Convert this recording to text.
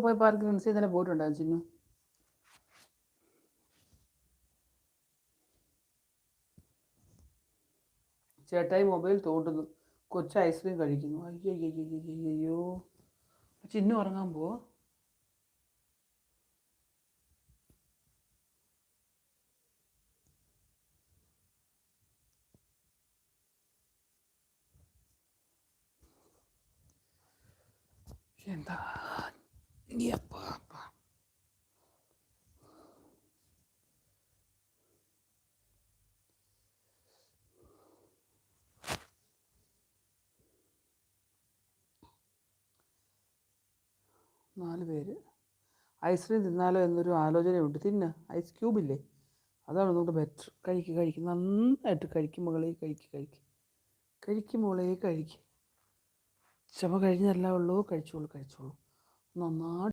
പോയി പാർക്ക് ഫ്രണ്ട്സിൽ തന്നെ പോയിട്ടുണ്ടായിരുന്നു ചിന്നു. ചേട്ടായി മൊബൈൽ തോണ്ടുന്നു, കൊച്ചു ഐസ്ക്രീം കഴിക്കുന്നു. അയ്യോ ചിന്നു ഉറങ്ങാൻ പോവോ? എന്താ 4 പേര് ഐസ്ക്രീം തിന്നാലോ എന്നൊരു ആലോചനയുണ്ട്. തിന്ന്, ഐസ് ക്യൂബില്ലേ, അതാണ് ഒന്നുകൂടെ ബെറ്റർ. കഴിക്കും നന്നായിട്ട് കഴിക്കും മകളെ, കഴിക്കും മോളെ, ക്ഷമ കഴിഞ്ഞല്ല ഉള്ളൂ. കഴിച്ചോളൂ നന്നായിട്ട്.